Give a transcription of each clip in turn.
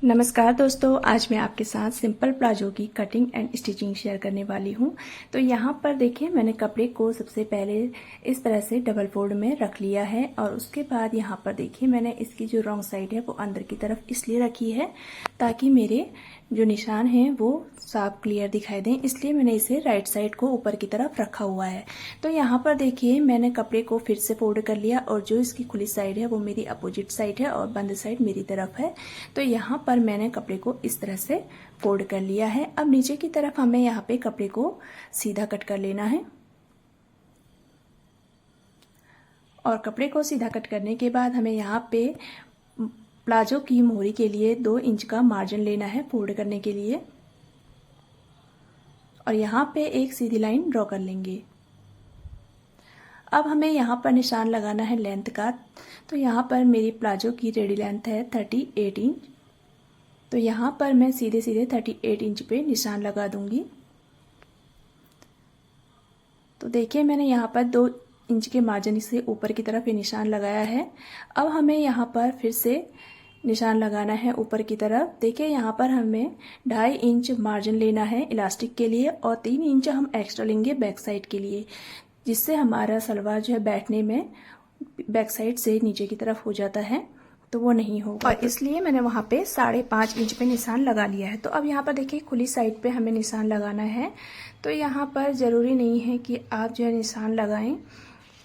नमस्कार दोस्तों, आज मैं आपके साथ सिंपल प्लाजो की कटिंग एंड स्टिचिंग शेयर करने वाली हूँ। तो यहाँ पर देखिए, मैंने कपड़े को सबसे पहले इस तरह से डबल फोल्ड में रख लिया है और उसके बाद यहाँ पर देखिए मैंने इसकी जो रॉन्ग साइड है वो अंदर की तरफ इसलिए रखी है ताकि मेरे जो निशान हैं वो साफ क्लियर दिखाई दें, इसलिए मैंने इसे राइट साइड को ऊपर की तरफ रखा हुआ है। तो यहाँ पर देखिए मैंने कपड़े को फिर से फोल्ड कर लिया और जो इसकी खुली साइड है वो मेरी अपोजिट साइड है और बंद साइड मेरी तरफ है। तो यहाँ पर मैंने कपड़े को इस तरह से फोल्ड कर लिया है। अब नीचे की तरफ हमें यहाँ पे कपड़े को सीधा कट कर लेना है और कपड़े को सीधा कट करने के बाद हमें यहाँ पे प्लाजो की मोहरी के लिए 2 इंच का मार्जिन लेना है फोल्ड करने के लिए और यहाँ पे एक सीधी लाइन ड्रॉ कर लेंगे। अब हमें यहाँ पर निशान लगाना है लेंथ का। तो यहाँ पर मेरी प्लाजो की रेडी लेंथ है 38 इंच। तो यहाँ पर मैं सीधे सीधे 38 इंच पे निशान लगा दूंगी। तो देखिए मैंने यहाँ पर 2 इंच के मार्जिन से ऊपर की तरफ ये निशान लगाया है। अब हमें यहाँ पर फिर से निशान लगाना है ऊपर की तरफ। देखिए यहाँ पर हमें 2.5 इंच मार्जिन लेना है इलास्टिक के लिए और 3 इंच हम एक्स्ट्रा लेंगे बैक साइड के लिए, जिससे हमारा सलवार जो है बैठने में बैक साइड से नीचे की तरफ हो जाता है तो वो नहीं होगा, और इसलिए मैंने वहाँ पे 5.5 इंच पे निशान लगा लिया है। तो अब यहाँ पर देखिए खुली साइड पे हमें निशान लगाना है। तो यहाँ पर ज़रूरी नहीं है कि आप जो है निशान लगाएं।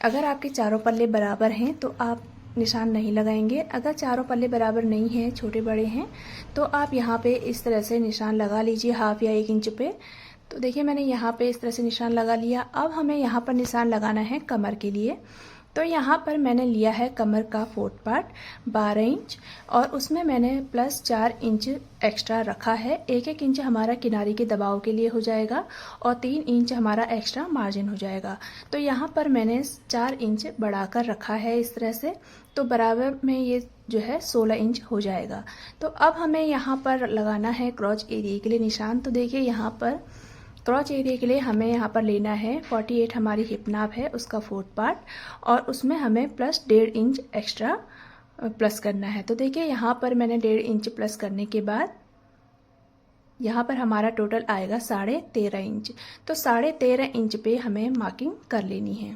अगर आपके चारों पल्ले बराबर हैं तो आप निशान नहीं लगाएंगे। अगर चारों पल्ले बराबर नहीं हैं, छोटे बड़े हैं, तो आप यहाँ पे इस तरह से निशान लगा लीजिए 1/2 या 1 इंच पे। तो देखिए मैंने यहाँ पे इस तरह से निशान लगा लिया। अब हमें यहाँ पर निशान लगाना है कमर के लिए। तो यहाँ पर मैंने लिया है कमर का 4th पार्ट 12 इंच और उसमें मैंने प्लस 4 इंच एक्स्ट्रा रखा है। 1-1 इंच हमारा किनारे के दबाव के लिए हो जाएगा और 3 इंच हमारा एक्स्ट्रा मार्जिन हो जाएगा। तो यहाँ पर मैंने 4 इंच बढ़ाकर रखा है इस तरह से। तो बराबर में ये जो है 16 इंच हो जाएगा। तो अब हमें यहाँ पर लगाना है क्रॉच एरिया के लिए निशान। तो देखिए यहाँ पर क्रॉच एरिया के लिए हमें यहाँ पर लेना है 48 हमारी हिप नाप है उसका 4th पार्ट और उसमें हमें प्लस 1.5 इंच एक्स्ट्रा प्लस करना है। तो देखिए यहाँ पर मैंने 1.5 इंच प्लस करने के बाद यहाँ पर हमारा टोटल आएगा 13.5 इंच। तो 13.5 इंच पे हमें मार्किंग कर लेनी है।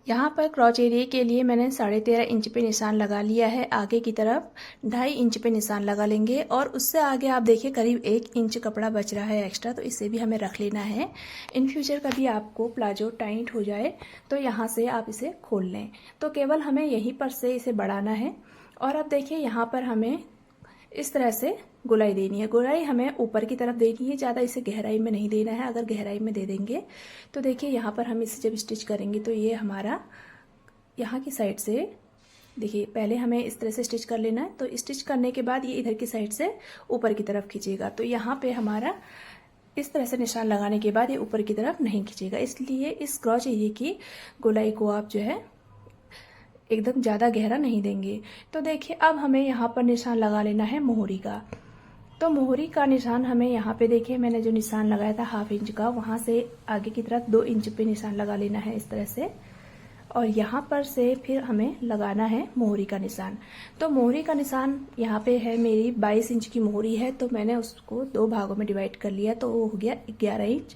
यहाँ पर क्रॉच एरिया के लिए मैंने 13.5 इंच पे निशान लगा लिया है। आगे की तरफ 2.5 इंच पे निशान लगा लेंगे और उससे आगे आप देखिए करीब 1 इंच कपड़ा बच रहा है एक्स्ट्रा, तो इसे भी हमें रख लेना है। इन फ्यूचर कभी आपको प्लाजो टाइट हो जाए तो यहाँ से आप इसे खोल लें। तो केवल हमें यहीं पर से इसे बढ़ाना है। और अब देखिए यहाँ पर हमें इस तरह से गोलाई देनी है। गोलाई हमें ऊपर की तरफ देनी है, ज़्यादा इसे गहराई में नहीं देना है। अगर गहराई में दे देंगे तो देखिए यहाँ पर हम इसे जब स्टिच करेंगे तो ये हमारा यहाँ की साइड से देखिए पहले हमें इस तरह से स्टिच कर लेना है। तो स्टिच करने के बाद ये इधर की साइड से ऊपर की तरफ खींचेगा। तो यहाँ पे हमारा इस तरह से निशान लगाने के बाद ये ऊपर की तरफ नहीं खींचेगा, इसलिए इस क्रॉच एरिया की गोलाई को आप जो है एकदम ज़्यादा गहरा नहीं देंगे। तो देखिए अब हमें यहाँ पर निशान लगा लेना है मोहरी का। तो मोहरी का निशान हमें यहाँ पे देखिए मैंने जो निशान लगाया था 1/2 इंच का, वहाँ से आगे की तरफ 2 इंच पे निशान लगा लेना है इस तरह से। और यहाँ पर से फिर हमें लगाना है मोहरी का निशान। तो मोहरी का निशान यहाँ पे है मेरी 22 इंच की मोहरी है, तो मैंने उसको 2 भागों में डिवाइड कर लिया, तो वो हो गया 11 इंच।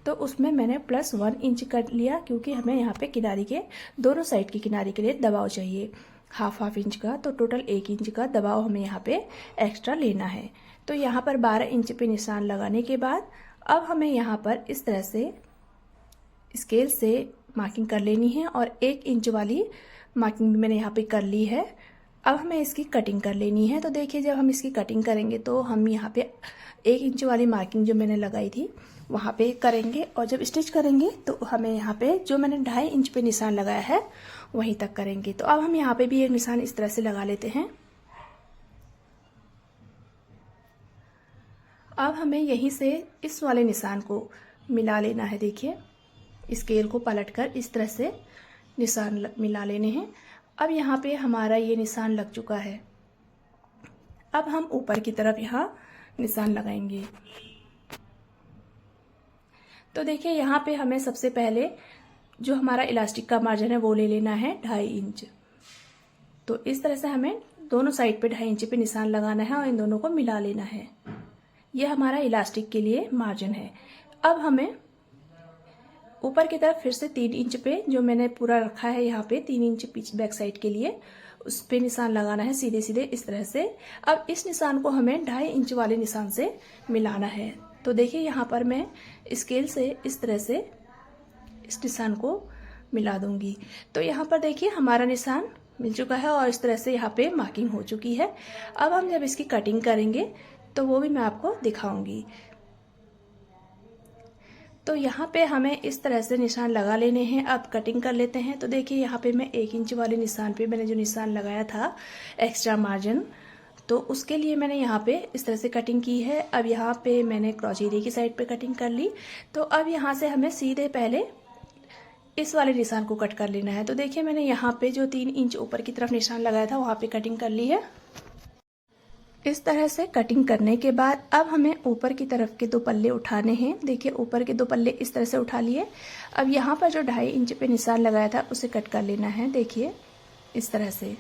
तो उसमें मैंने प्लस 1 इंच कर लिया क्योंकि हमें यहाँ पे किनारे के दोनों साइड की किनारे के लिए दबाव चाहिए 1/2 इंच का। तो टोटल 1 इंच का दबाव हमें यहाँ पे एक्स्ट्रा लेना है। तो यहाँ पर 12 इंच पे निशान लगाने के बाद अब हमें यहाँ पर इस तरह से स्केल से मार्किंग कर लेनी है और 1 इंच वाली मार्किंग भी मैंने यहाँ पे कर ली है। अब हमें इसकी कटिंग कर लेनी है। तो देखिए जब हम इसकी कटिंग करेंगे तो हम यहाँ पे 1 इंच वाली मार्किंग जो मैंने लगाई थी वहाँ पे करेंगे और जब स्टिच करेंगे तो हमें यहाँ पे जो मैंने 2.5 इंच पे निशान लगाया है वहीं तक करेंगे। तो अब हम यहाँ पे भी एक निशान इस तरह से लगा लेते हैं। अब हमें यहीं से इस वाले निशान को मिला लेना है। देखिए स्केल को पलटकर इस तरह से निशान मिला लेने हैं। अब यहाँ पे हमारा ये निशान लग चुका है। अब हम ऊपर की तरफ यहाँ निशान लगाएंगे। तो देखिए यहाँ पे हमें सबसे पहले जो हमारा इलास्टिक का मार्जिन है वो ले लेना है 2.5 इंच। तो इस तरह से हमें दोनों साइड पे 2.5 इंच पे निशान लगाना है और इन दोनों को मिला लेना है। यह हमारा इलास्टिक के लिए मार्जिन है। अब हमें ऊपर की तरफ फिर से 3 इंच पे जो मैंने पूरा रखा है यहाँ पे 3 इंच पीछे बैक साइड के लिए उस पे निशान लगाना है सीधे सीधे इस तरह से। अब इस निशान को हमें 2.5 इंच वाले निशान से मिलाना है। तो देखिए यहाँ पर मैं स्केल से इस तरह से इस निशान को मिला दूंगी। तो यहाँ पर देखिए हमारा निशान मिल चुका है और इस तरह से यहाँ पे मार्किंग हो चुकी है। अब हम जब इसकी कटिंग करेंगे तो वो भी मैं आपको दिखाऊंगी। तो यहाँ पे हमें इस तरह से निशान लगा लेने हैं। अब कटिंग कर लेते हैं। तो देखिए यहाँ पे मैं 1 इंच वाले निशान पे मैंने जो निशान लगाया था एक्स्ट्रा मार्जिन, तो उसके लिए मैंने यहाँ पे इस तरह से कटिंग की है। अब यहाँ पे मैंने क्रॉचेरी की साइड पे कटिंग कर ली। तो अब यहाँ से हमें सीधे पहले इस वाले निशान को कट कर लेना है। तो देखिए मैंने यहाँ पे जो 3 इंच ऊपर की तरफ निशान लगाया था वहाँ पे कटिंग कर ली है। इस तरह से कटिंग करने के बाद अब हमें ऊपर की तरफ के 2 पल्ले उठाने हैं। देखिए ऊपर के 2 पल्ले इस तरह से उठा लिए। अब यहाँ पर जो 2.5 इंच पे निशान लगाया था उसे कट कर लेना है। देखिए इस तरह से।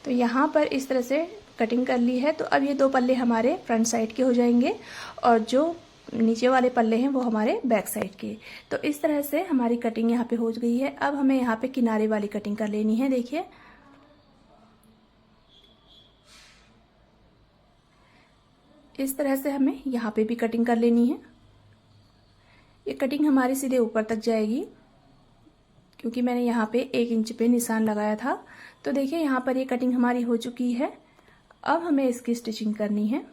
तो यहाँ पर इस तरह से कटिंग कर ली है। तो अब ये 2 पल्ले हमारे फ्रंट साइड के हो जाएंगे और जो नीचे वाले पल्ले हैं वो हमारे बैक साइड के। तो इस तरह से हमारी कटिंग यहाँ पे हो गई है। अब हमें यहाँ पे किनारे वाली कटिंग कर लेनी है। देखिए इस तरह से हमें यहाँ पे भी कटिंग कर लेनी है। ये कटिंग हमारी सीधे ऊपर तक जाएगी क्योंकि मैंने यहाँ पे 1 इंच पे निशान लगाया था। तो देखिए यहाँ पर ये कटिंग हमारी हो चुकी है। अब हमें इसकी स्टिचिंग करनी है।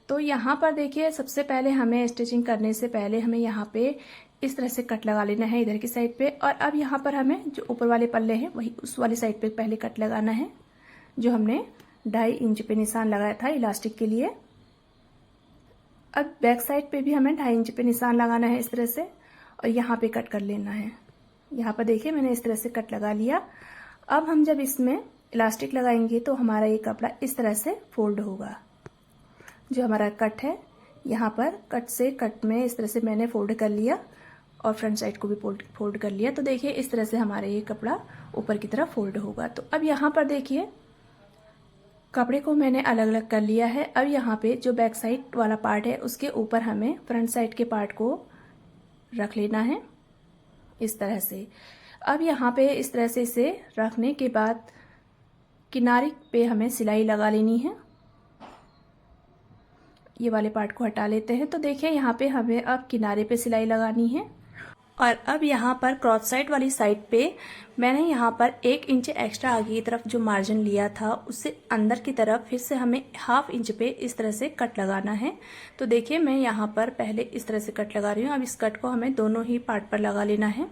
तो यहाँ पर देखिए सबसे पहले हमें स्टिचिंग करने से पहले हमें यहाँ पे इस तरह से कट लगा लेना है इधर की साइड पे। और अब यहाँ पर हमें जो ऊपर वाले पल्ले हैं वही उस वाली साइड पे पहले कट लगाना है जो हमने 2.5 इंच पे निशान लगाया था इलास्टिक के लिए। अब बैक साइड पे भी हमें 2.5 इंच पे निशान लगाना है इस तरह से और यहाँ पे कट कर लेना है। यहाँ पर देखिए मैंने इस तरह से कट लगा लिया। अब हम जब इसमें इलास्टिक लगाएंगे तो हमारा ये कपड़ा इस तरह से फोल्ड होगा। जो हमारा कट है यहाँ पर कट से कट में इस तरह से मैंने फोल्ड कर लिया और फ्रंट साइड को भी फोल्ड कर लिया। तो देखिए इस तरह से हमारा ये कपड़ा ऊपर की तरफ फोल्ड होगा। तो अब यहाँ पर देखिए कपड़े को मैंने अलग अलग कर लिया है। अब यहाँ पे जो बैक साइड वाला पार्ट है उसके ऊपर हमें फ्रंट साइड के पार्ट को रख लेना है इस तरह से। अब यहाँ पे इस तरह से इसे रखने के बाद किनारे पे हमें सिलाई लगा लेनी है। ये वाले पार्ट को हटा लेते हैं। तो देखिए यहाँ पे हमें अब किनारे पे सिलाई लगानी है। और अब यहाँ पर क्रॉस साइड वाली साइड पे मैंने यहाँ पर 1 इंच एक्स्ट्रा आगे की तरफ जो मार्जिन लिया था उससे अंदर की तरफ फिर से हमें 1/2 इंच पे इस तरह से कट लगाना है। तो देखिए मैं यहाँ पर पहले इस तरह से कट लगा रही हूँ। अब इस कट को हमें दोनों ही पार्ट पर लगा लेना है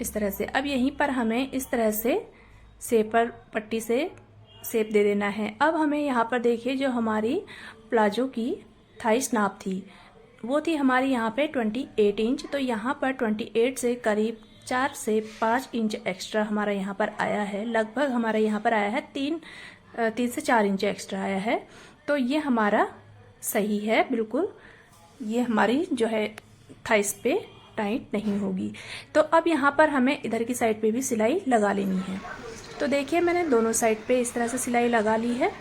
इस तरह से। अब यहीं पर हमें इस तरह से शेपर पट्टी से शेप दे देना है। अब हमें यहाँ पर देखिए जो हमारी प्लाजो की थाइस नाप थी वो थी हमारी यहाँ पे 28 इंच। तो यहाँ पर 28 से करीब 4 से 5 इंच एक्स्ट्रा हमारा यहाँ पर आया है। लगभग हमारा यहाँ पर आया है 3 से 4 इंच एक्स्ट्रा आया है। तो ये हमारा सही है बिल्कुल। ये हमारी जो है थाइस पे टाइट नहीं होगी। तो अब यहाँ पर हमें इधर की साइड पे भी सिलाई लगा लेनी है। तो देखिए मैंने दोनों साइड पे इस तरह से सिलाई लगा ली है।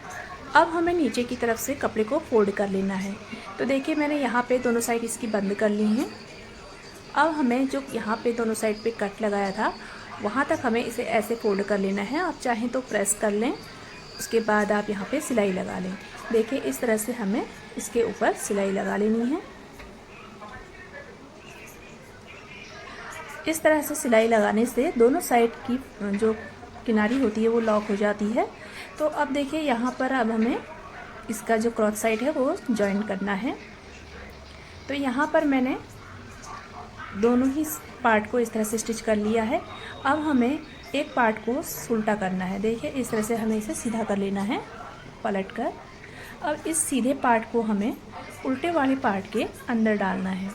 अब हमें नीचे की तरफ से कपड़े को फोल्ड कर लेना है। तो देखिए मैंने यहाँ पे दोनों साइड इसकी बंद कर ली हैं। अब हमें जो यहाँ पे दोनों साइड पे कट लगाया था वहाँ तक हमें इसे ऐसे फोल्ड कर लेना है। आप चाहें तो प्रेस कर लें, उसके बाद आप यहाँ पे सिलाई लगा लें। देखिए इस तरह से हमें इसके ऊपर सिलाई लगा लेनी है। इस तरह से सिलाई लगाने से दोनों साइड की जो किनारी होती है वो लॉक हो जाती है। तो अब देखिए यहाँ पर अब हमें इसका जो क्रॉस साइड है वो जॉइन करना है। तो यहाँ पर मैंने दोनों ही पार्ट को इस तरह से स्टिच कर लिया है। अब हमें एक पार्ट को उल्टा करना है। देखिए इस तरह से हमें इसे सीधा कर लेना है पलट कर। अब इस सीधे पार्ट को हमें उल्टे वाले पार्ट के अंदर डालना है।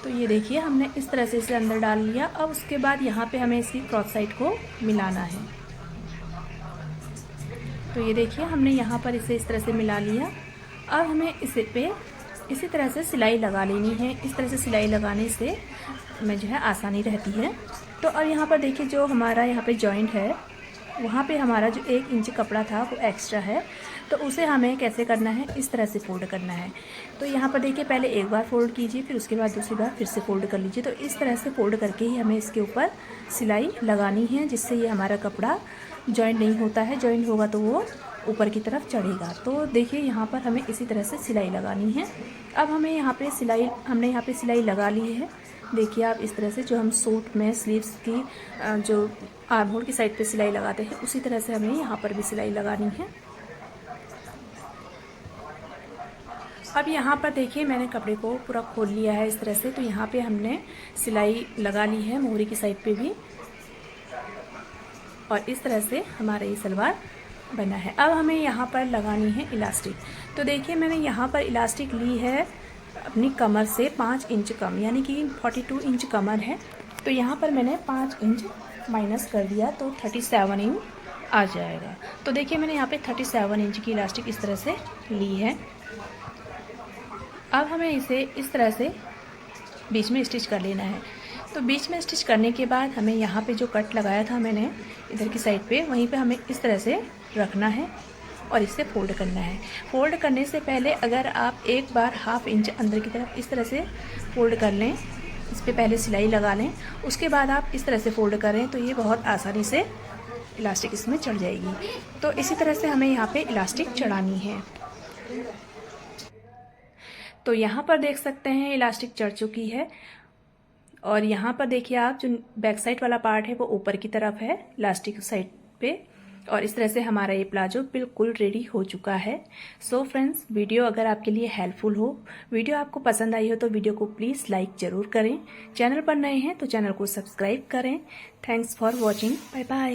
तो ये देखिए हमने इस तरह से इसे अंदर डाल लिया। अब उसके बाद यहाँ पे हमें इसकी क्रॉस साइड को मिलाना है। तो ये देखिए हमने यहाँ पर इसे इस तरह से मिला लिया। अब हमें इसे पे इसी तरह से सिलाई लगा लेनी है। इस तरह से सिलाई लगाने से में जो है आसानी रहती है। तो अब यहाँ पर देखिए जो हमारा यहाँ पे जॉइंट है वहाँ पे हमारा जो 1 इंच कपड़ा था वो एक्स्ट्रा है, तो उसे हमें कैसे करना है, इस तरह से फोल्ड करना है। तो यहाँ पर देखिए पहले एक बार फोल्ड कीजिए, फिर उसके बाद दूसरी बार फिर से फोल्ड कर लीजिए। तो इस तरह से फोल्ड करके ही हमें इसके ऊपर सिलाई लगानी है, जिससे ये हमारा कपड़ा जॉइंट नहीं होता है। जॉइंट होगा तो वो ऊपर की तरफ चढ़ेगा। तो देखिए यहाँ पर हमें इसी तरह से सिलाई लगानी है। अब हमें यहाँ पे हमने यहाँ पे सिलाई लगा ली है। देखिए आप इस तरह से जो हम सूट में स्लीव्स की जो आर्म होल की साइड पे सिलाई लगाते हैं उसी तरह से हमें यहाँ पर भी सिलाई लगानी है। अब यहाँ पर देखिए मैंने कपड़े को पूरा खोल लिया है इस तरह से। तो यहाँ पे हमने सिलाई लगा ली है मोहरी की साइड पे भी, और इस तरह से हमारा ये सलवार बना है। अब हमें यहाँ पर लगानी है इलास्टिक। तो देखिए मैंने यहाँ पर इलास्टिक ली है अपनी कमर से 5 इंच कम, यानी कि 42 इंच कमर है। तो यहाँ पर मैंने 5 इंच माइनस कर दिया तो 37 इंच आ जाएगा। तो देखिए मैंने यहाँ पे 37 इंच की इलास्टिक इस तरह से ली है। अब हमें इसे इस तरह से बीच में स्टिच कर लेना है। तो बीच में स्टिच करने के बाद हमें यहाँ पे जो कट लगाया था मैंने इधर की साइड पे, वहीं पे हमें इस तरह से रखना है और इसे फोल्ड करना है। फोल्ड करने से पहले अगर आप एक बार 1/2 इंच अंदर की तरफ इस तरह से फोल्ड कर लें, इस पर पहले सिलाई लगा लें, उसके बाद आप इस तरह से फोल्ड करें तो ये बहुत आसानी से इलास्टिक इसमें चढ़ जाएगी। तो इसी तरह से हमें यहाँ पे इलास्टिक चढ़ानी है। तो यहाँ पर देख सकते हैं इलास्टिक चढ़ चुकी है, और यहाँ पर देखिए आप जो बैक साइड वाला पार्ट है वो ऊपर की तरफ है इलास्टिक साइड पे, और इस तरह से हमारा ये प्लाजो बिल्कुल रेडी हो चुका है। सो फ्रेंड्स, वीडियो अगर आपके लिए हेल्पफुल हो, वीडियो आपको पसंद आई हो तो वीडियो को प्लीज़ लाइक जरूर करें। चैनल पर नए हैं तो चैनल को सब्सक्राइब करें। Thanks for watching. Bye bye.